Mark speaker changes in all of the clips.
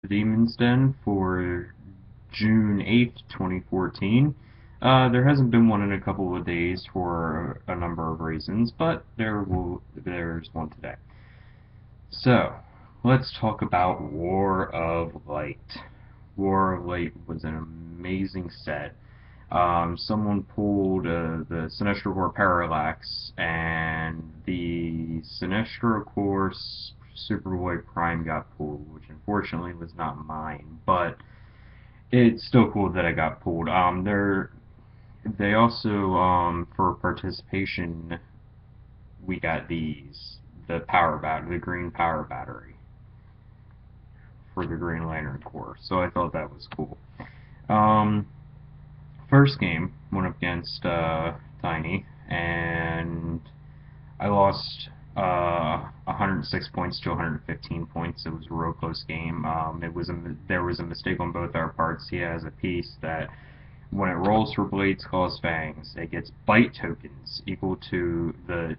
Speaker 1: The Demon's Den for June 8th, 2014. There hasn't been one in a couple of days for a number of reasons, but there's one today. So, let's talk about War of Light. War of Light was an amazing set. Someone pulled the Sinestro Corps Parallax, and the Sinestro Corps Superboy Prime got pulled, which unfortunately was not mine, but it's still cool that I got pulled. They also, for participation, we got the green power battery for the Green Lantern Corps, so I thought that was cool. Um, First game went up against Tiny, and I lost 106 points to 115 points. It was a real close game. There was a mistake on both our parts. He has a piece that when it rolls for Blades, Claws, Fangs, it gets bite tokens equal to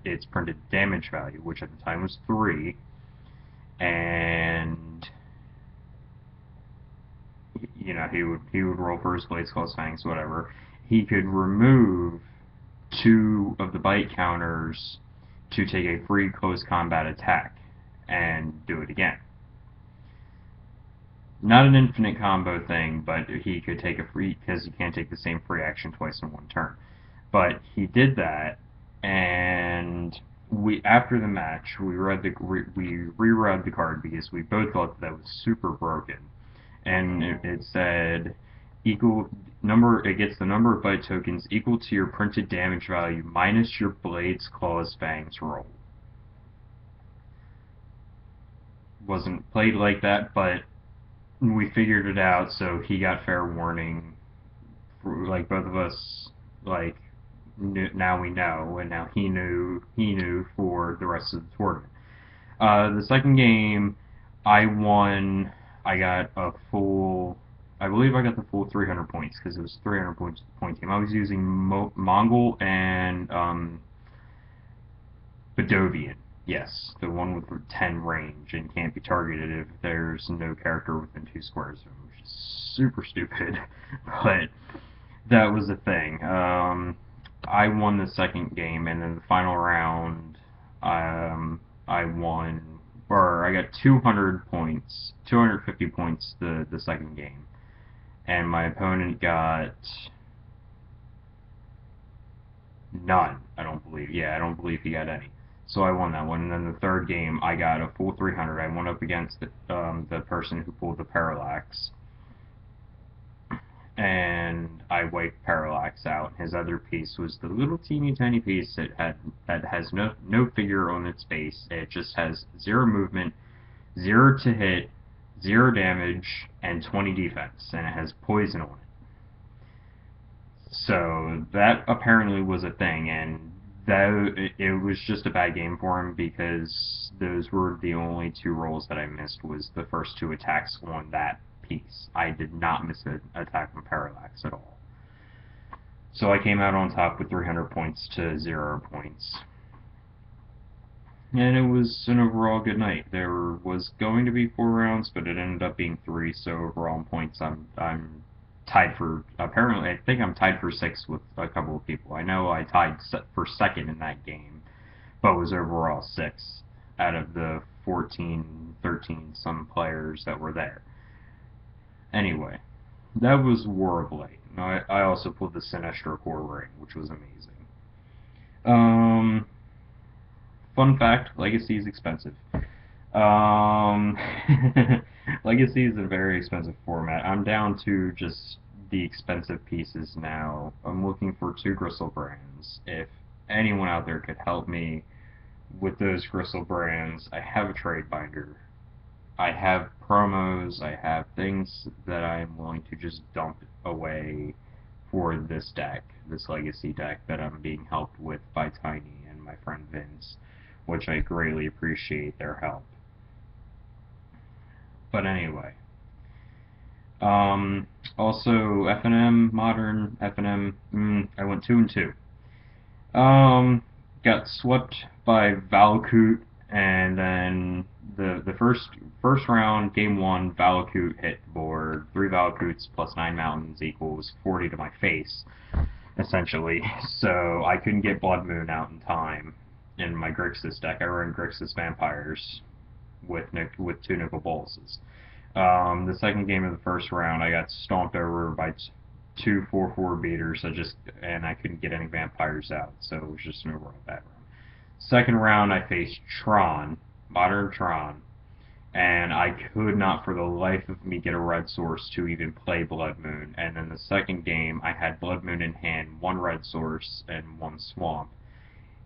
Speaker 1: its printed damage value, which at the time was 3, and he would roll for his Blades, Claws, Fangs, whatever. He could remove 2 of the bite counters to take a free close combat attack and do it again. Not an infinite combo thing, but he could take a free, because you can't take the same free action twice in one turn. But he did that, and after the match we reread the card because we both thought that was super broken, and it said it gets the number of bite tokens equal to your printed damage value minus your Blades, Claws, Fangs roll. Wasn't played like that, but we figured it out, so he got fair warning. Like, both of us, like, now we know, and now he knew for the rest of the tournament. The second game, I won. I got a full. I believe I got the full 300 points because it was 300 point team. I was using Mongol and Bedovian. Yes, the one with 10 range and can't be targeted if there's no character within 2 squares of him, which is super stupid, but that was the thing. I won the second game, and then the final round, I won, or I got 200 points, 250 points the second game, and my opponent got none. I don't believe. Yeah, I don't believe he got any. So I won that one, and then the third game I got a full 300. I went up against the person who pulled the Parallax, and I wiped Parallax out. His other piece was the little teeny tiny piece that has no figure on its base. It just has 0 movement, 0 to hit, 0 damage, and 20 defense, and it has poison on it. So that apparently was a thing, and it was just a bad game for him because those were the only 2 rolls that I missed. Was the first 2 attacks on that piece. I did not miss an attack on Parallax at all. So I came out on top with 300 points to 0 points. And it was an overall good night. There was going to be 4 rounds, but it ended up being 3, so overall in points I'm tied for, apparently, I think I'm tied for 6 with a couple of people. I know I tied for second in that game, but was overall 6 out of the 14, 13 some players that were there. Anyway, that was War of Light. I also pulled the Sinestro Corps ring, which was amazing. Fun fact, Legacy is expensive. Um, Legacy is a very expensive format. I'm down to just the expensive pieces now. I'm looking for 2 Griselbrands. If anyone out there could help me with those Griselbrands, I have a trade binder. I have promos, I have things that I am willing to just dump away for this deck, this Legacy deck that I'm being helped with by Tiny and my friend Vince, which I greatly appreciate their help. But anyway, also FNM, Modern, FNM, I went 2 and 2. Got swept by Valakut, and then the first round, game one, Valakut hit the board. 3 Valakuts plus 9 mountains equals 40 to my face, essentially. So I couldn't get Blood Moon out in time in my Grixis deck. I run Grixis Vampires with 2 Nicol Bolas. The second game of the first round, I got stomped over by 2 4/4 beaters. And I couldn't get any vampires out, so it was just an overall bad round. Second round, I faced Tron, Modern Tron, and I could not for the life of me get a red source to even play Blood Moon. And then the second game, I had Blood Moon in hand, 1 red source, and 1 swamp.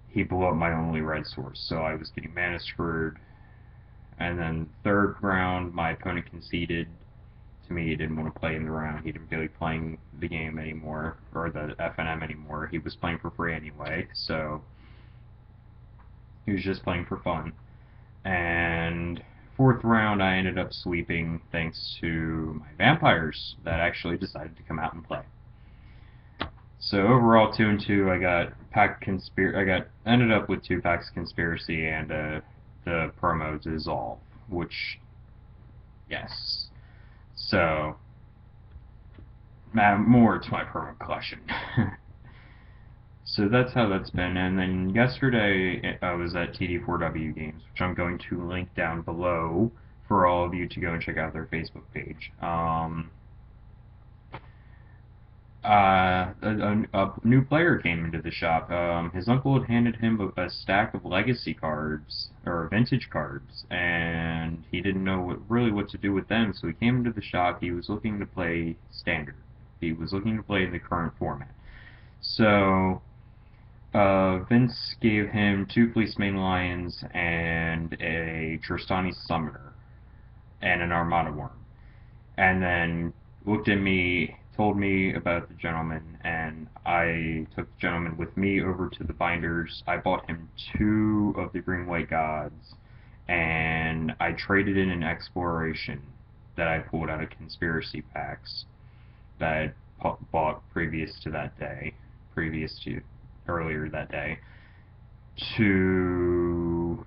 Speaker 1: He blew up my only red source, so I was getting mana screwed. And then third round, my opponent conceded to me. He didn't want to play in the round. He didn't feel like playing the game anymore, or the FNM anymore. He was playing for free anyway, so he was just playing for fun. And fourth round, I ended up sweeping thanks to my vampires that actually decided to come out and play. So overall, 2-2. I ended up with 2 Pax Conspiracy and the promo Dissolve, which, yes. So more to my promo collection. So that's how that's been. And then yesterday I was at TD4W Games, which I'm going to link down below for all of you to go and check out their Facebook page. A new player came into the shop. His uncle had handed him a stack of legacy cards, or vintage cards, and he didn't know really what to do with them, so he came into the shop. He was looking to play Standard. He was looking to play in the current format. So Vince gave him 2 Fleecemane Lions and a Tristani Summoner and an Armada Worm. And then looked at me, told me about the gentleman, and I took the gentleman with me over to the binders. I bought him 2 of the Green-White Gods, and I traded in an Exploration that I pulled out of Conspiracy Packs that I bought earlier that day, to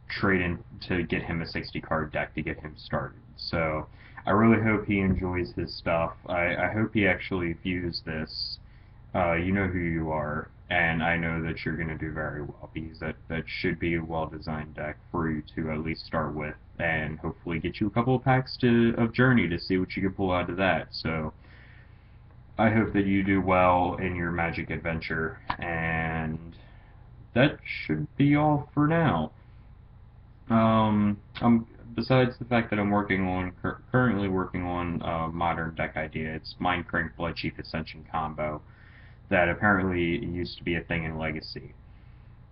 Speaker 1: trade in to get him a 60 card deck to get him started. So I really hope he enjoys his stuff. I hope he actually views this. You know who you are, and I know that you're going to do very well, because that should be a well-designed deck for you to at least start with, and hopefully get you a couple of packs of Journey to see what you can pull out of that. So I hope that you do well in your Magic adventure, and that should be all for now. Besides the fact that I'm currently working on a modern deck idea. It's Mindcrank Bloodchief Ascension combo that apparently used to be a thing in Legacy,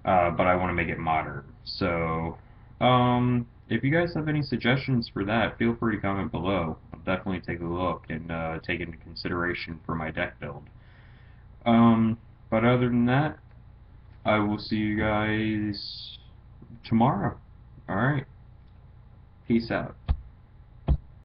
Speaker 1: but I want to make it modern. So, if you guys have any suggestions for that, feel free to comment below. I'll definitely take a look and take into consideration for my deck build. But other than that, I will see you guys tomorrow. Alright. Peace out.